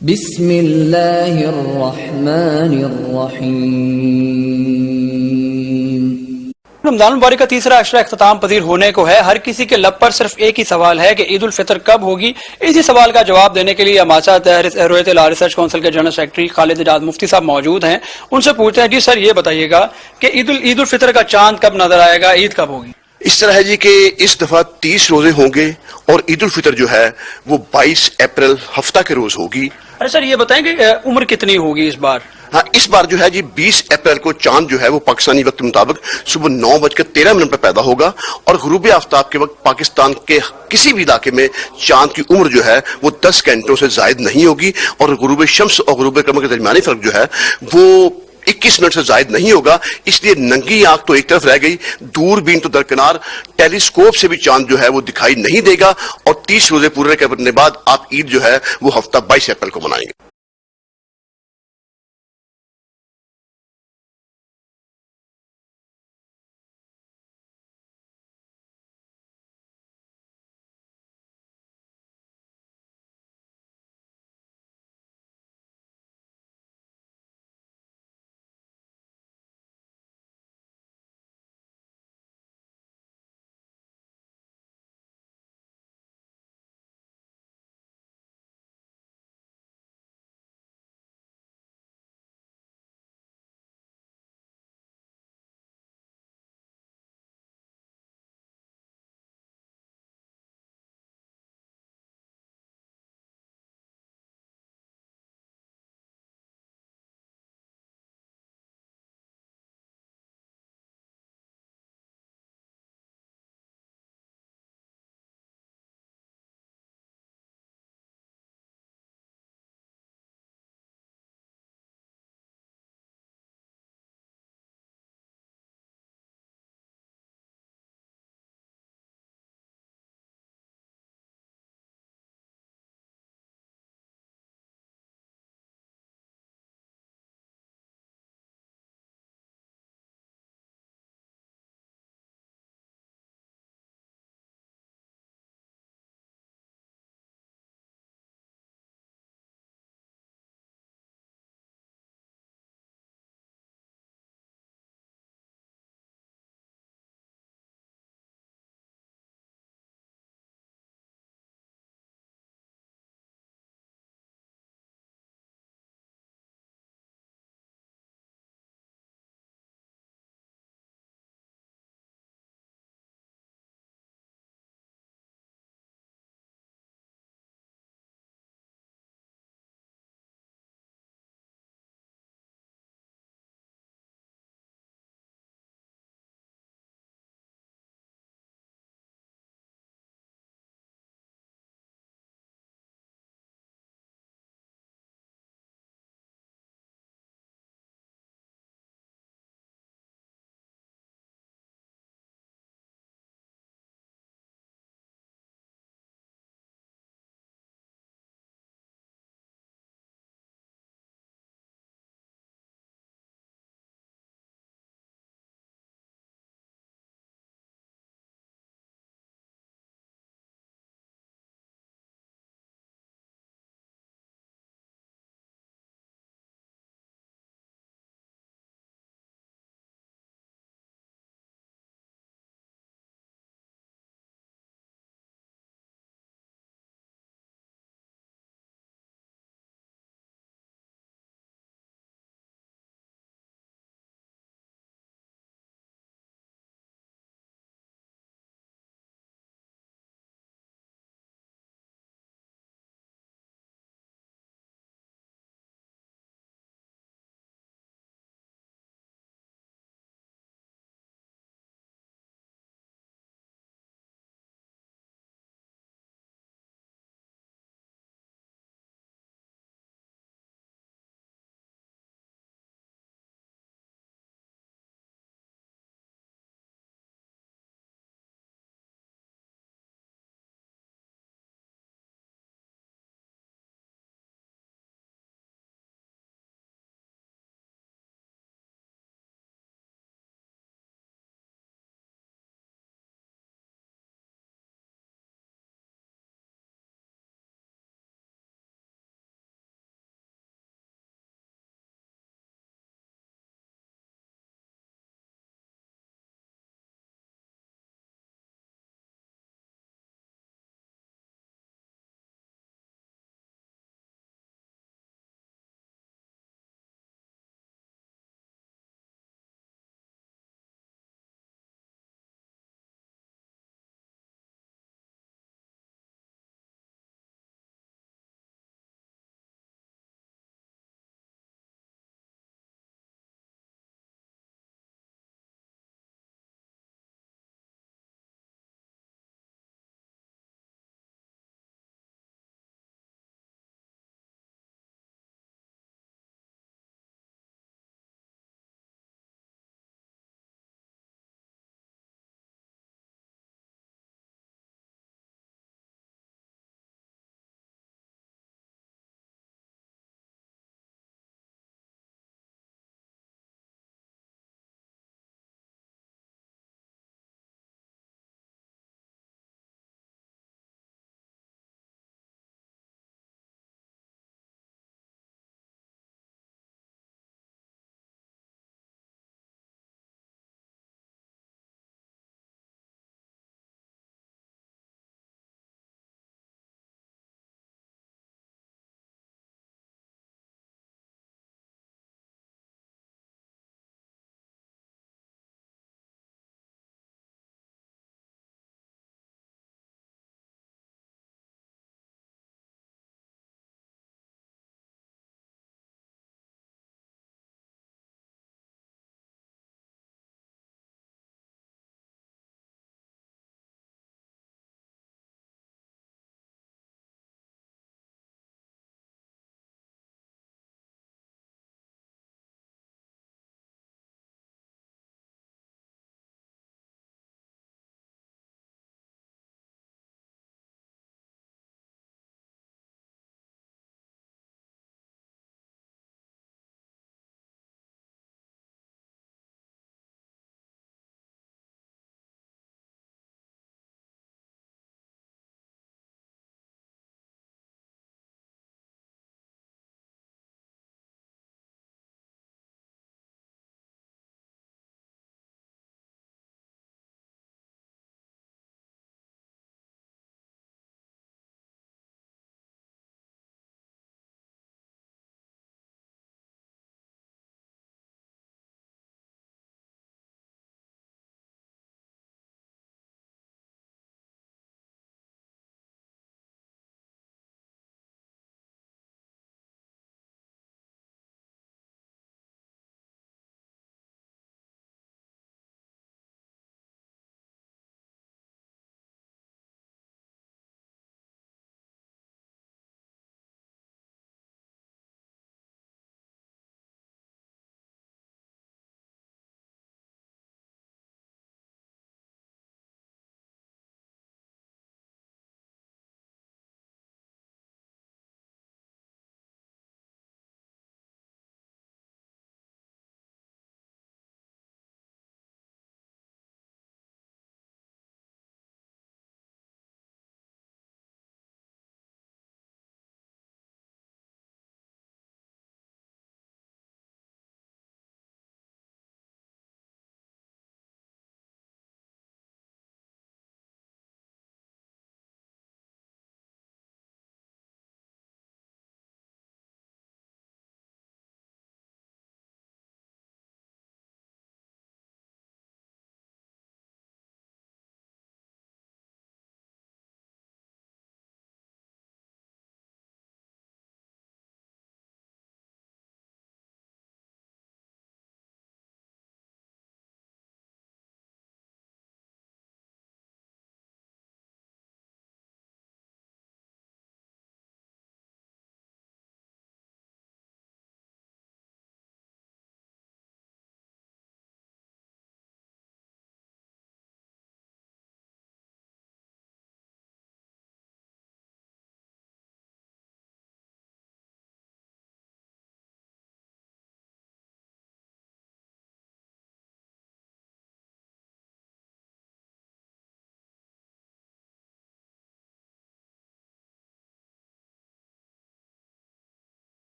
بسم اللہ الرحمن الرحیم۔ رمضان المبارک کا تیسرا عشرہ اختتام پذیر ہونے کو ہے۔ ہر کسی کے لب پر صرف ایک ہی سوال ہے کہ عید الفطر کب ہوگی۔ اسی سوال کا جواب دینے کے لیے ہمارے ساتھ رویت لا ریسرچ کونسل کے جنرل سیکرٹری خالد اعجاز مفتی صاحب موجود ہیں۔ ان سے پوچھتے ہیں، جی سر یہ بتائیے گا کہ عید الفطر کا چاند کب نظر آئے گا، عید کب ہوگی؟ اس طرح ہے جی کہ اس دفعہ 30 روزے ہوں گے اور عید الفطر جو ہے وہ 22 اپریل ہفتہ کے روز ہوگی۔ ارے سر یہ بتائیں کہ عمر کتنی ہوگی اس بار؟ ہاں، اس بار جو ہے جی 20 اپریل کو چاند جو ہے وہ پاکستانی وقت کے مطابق صبح 9:13 پر پیدا ہوگا اور غروب آفتاب کے وقت پاکستان کے کسی بھی علاقے میں چاند کی عمر جو ہے وہ 10 گھنٹوں سے زائد نہیں ہوگی اور غروب شمس اور غروب قمر کے درمیانی فرق جو ہے وہ 21 منٹ سے زائد نہیں ہوگا۔ اس لیے ننگی آنکھ تو ایک طرف رہ گئی، دوربین تو درکنار، ٹیلیسکوپ سے بھی چاند جو ہے وہ دکھائی نہیں دے گا اور 30 روزے پورے کرنے بعد آپ عید جو ہے وہ ہفتہ 22 اپریل کو منائیں گے۔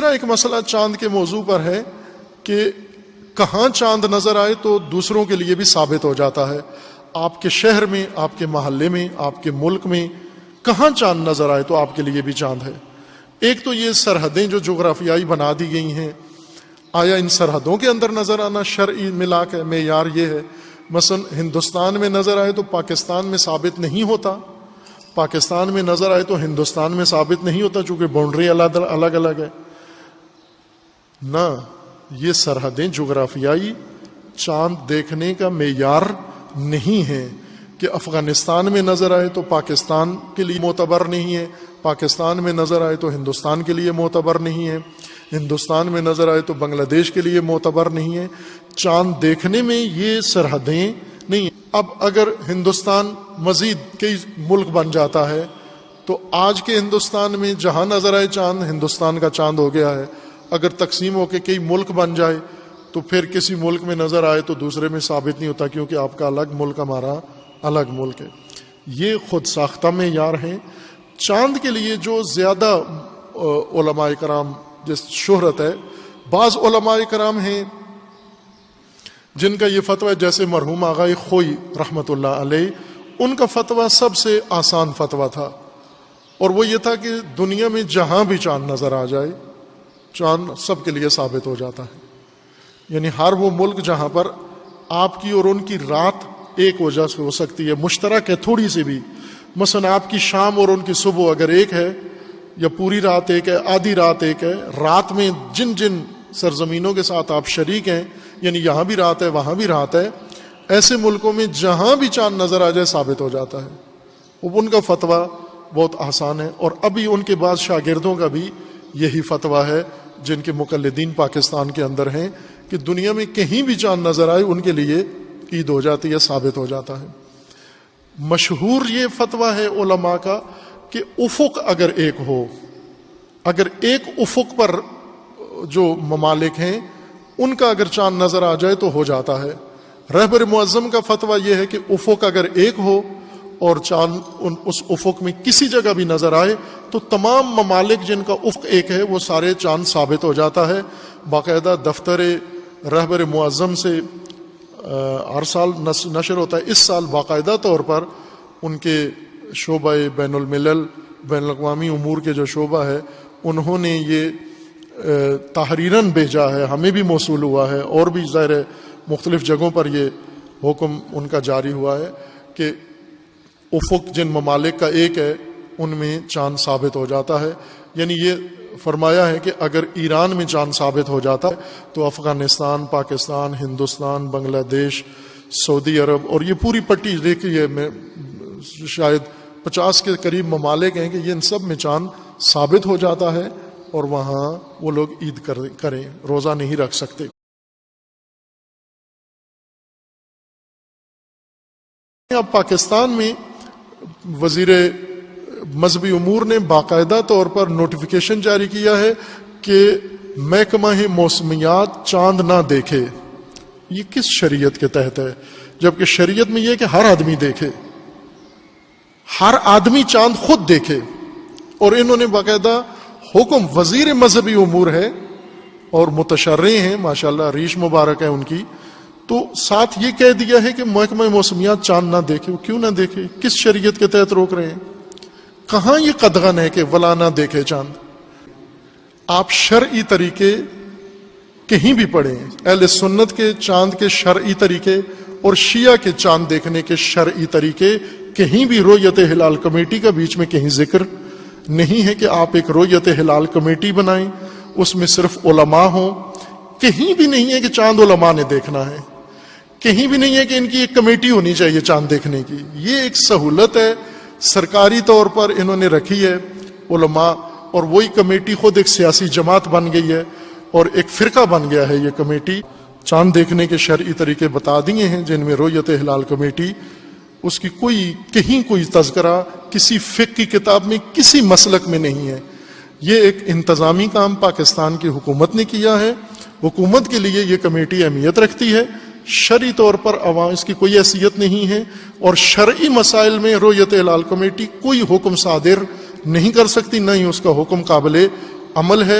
تیسرا ایک مسئلہ چاند کے موضوع پر ہے کہ کہاں چاند نظر آئے تو دوسروں کے لیے بھی ثابت ہو جاتا ہے. آپ کے شہر میں، آپ کے محلے میں، آپ کے ملک میں کہاں چاند نظر آئے تو آپ کے لیے بھی چاند ہے. ایک تو یہ سرحدیں جو جغرافیائی بنا دی گئی ہیں، آیا ان سرحدوں کے اندر نظر آنا شرعی ملاک ہے، معیار یہ ہے. مثلا ہندوستان میں نظر آئے تو پاکستان میں ثابت نہیں ہوتا، پاکستان میں نظر آئے تو ہندوستان میں ثابت نہیں ہوتا، چونکہ باؤنڈری الگ الگ ہے. نہ، یہ سرحدیں جغرافیائی چاند دیکھنے کا معیار نہیں ہے کہ افغانستان میں نظر آئے تو پاکستان کے لیے معتبر نہیں ہے، پاکستان میں نظر آئے تو ہندوستان کے لیے معتبر نہیں ہے، ہندوستان میں نظر آئے تو بنگلہ دیش کے لیے معتبر نہیں ہے. چاند دیکھنے میں یہ سرحدیں نہیں. اب اگر ہندوستان مزید کئی ملک بن جاتا ہے تو آج کے ہندوستان میں جہاں نظر آئے چاند ہندوستان کا چاند ہو گیا ہے. اگر تقسیم ہو کے کئی ملک بن جائے تو پھر کسی ملک میں نظر آئے تو دوسرے میں ثابت نہیں ہوتا، کیونکہ آپ کا الگ ملک، ہمارا الگ ملک ہے. یہ خود ساختہ معیار ہیں. چاند کے لیے جو زیادہ علماء کرام جس شہرت ہے، بعض علماء کرام ہیں جن کا یہ فتویٰ ہے، جیسے مرحوم آغا خوئی رحمۃ اللہ علیہ، ان کا فتویٰ سب سے آسان فتویٰ تھا، اور وہ یہ تھا کہ دنیا میں جہاں بھی چاند نظر آ جائے چاند سب کے لیے ثابت ہو جاتا ہے. یعنی ہر وہ ملک جہاں پر آپ کی اور ان کی رات ایک وجہ سے ہو سکتی ہے، مشترک ہے تھوڑی سی بھی. مثلا آپ کی شام اور ان کی صبح اگر ایک ہے، یا پوری رات ایک ہے، آدھی رات ایک ہے، رات میں جن جن سرزمینوں کے ساتھ آپ شریک ہیں، یعنی یہاں بھی رات ہے وہاں بھی رات ہے، ایسے ملکوں میں جہاں بھی چاند نظر آ جائے ثابت ہو جاتا ہے. ان کا فتویٰ بہت آسان ہے، اور ابھی ان کے بعض شاگردوں کا بھی یہی فتویٰ ہے جن کے مقلدین پاکستان کے اندر ہیں، کہ دنیا میں کہیں بھی چاند نظر آئے ان کے لیے عید ہو جاتی ہے، ثابت ہو جاتا ہے. مشہور یہ فتویٰ ہے علماء کا کہ افق اگر ایک ہو، اگر ایک افق پر جو ممالک ہیں ان کا اگر چاند نظر آ جائے تو ہو جاتا ہے. رہبر معظم کا فتویٰ یہ ہے کہ افق اگر ایک ہو اور چاند اس افق میں کسی جگہ بھی نظر آئے تو تمام ممالک جن کا افق ایک ہے وہ سارے چاند ثابت ہو جاتا ہے. باقاعدہ دفتر رہبر معظم سے ہر سال نشر ہوتا ہے. اس سال باقاعدہ طور پر ان کے شعبہ بین الملل بین الاقوامی امور کے جو شعبہ ہے انہوں نے یہ تحریراً بھیجا ہے، ہمیں بھی موصول ہوا ہے، اور بھی ظاہر مختلف جگہوں پر یہ حکم ان کا جاری ہوا ہے کہ افق جن ممالک کا ایک ہے ان میں چاند ثابت ہو جاتا ہے. یعنی یہ فرمایا ہے کہ اگر ایران میں چاند ثابت ہو جاتا ہے تو افغانستان، پاکستان، ہندوستان، بنگلہ دیش، سعودی عرب، اور یہ پوری پٹی دیکھیے میں شاید 50 کے قریب ممالک ہیں کہ یہ ان سب میں چاند ثابت ہو جاتا ہے، اور وہاں وہ لوگ عید کریں، روزہ نہیں رکھ سکتے. اب پاکستان میں وزیر مذہبی امور نے باقاعدہ طور پر نوٹیفیکیشن جاری کیا ہے کہ محکمہ موسمیات چاند نہ دیکھے. یہ کس شریعت کے تحت ہے؟ جبکہ شریعت میں یہ ہے کہ ہر آدمی دیکھے، ہر آدمی چاند خود دیکھے. اور انہوں نے باقاعدہ حکم، وزیر مذہبی امور ہے اور متشرع ہیں ماشاءاللہ، ریش مبارک ہے ان کی، تو ساتھ یہ کہہ دیا ہے کہ محکمہ موسمیات چاند نہ دیکھے. وہ کیوں نہ دیکھے؟ کس شریعت کے تحت روک رہے ہیں؟ کہاں یہ قدغن ہے کہ ولا نہ دیکھے چاند؟ آپ شرعی طریقے کہیں بھی پڑھیں، اہل سنت کے چاند کے شرعی طریقے اور شیعہ کے چاند دیکھنے کے شرعی طریقے کہیں بھی رؤیت ہلال کمیٹی کا بیچ میں کہیں ذکر نہیں ہے کہ آپ ایک رؤیت ہلال کمیٹی بنائیں، اس میں صرف علماء ہوں. کہیں بھی نہیں ہے کہ چاند علماء نے دیکھنا ہے، کہیں بھی نہیں ہے کہ ان کی ایک کمیٹی ہونی چاہیے چاند دیکھنے کی. یہ ایک سہولت ہے سرکاری طور پر انہوں نے رکھی ہے علماء، اور وہی کمیٹی خود ایک سیاسی جماعت بن گئی ہے اور ایک فرقہ بن گیا ہے. یہ کمیٹی چاند دیکھنے کے شرعی طریقے بتا دیے ہیں جن میں رؤیت ہلال کمیٹی، اس کی کہیں کوئی تذکرہ کسی فقہ کی کتاب میں کسی مسلک میں نہیں ہے. یہ ایک انتظامی کام پاکستان کی حکومت نے کیا ہے. حکومت کے لیے یہ کمیٹی اہمیت رکھتی ہے، شرعی طور پر عوام اس کی کوئی حیثیت نہیں ہے، اور شرعی مسائل میں رؤیت ہلال کمیٹی کوئی حکم صادر نہیں کر سکتی، نہ ہی اس کا حکم قابل عمل ہے.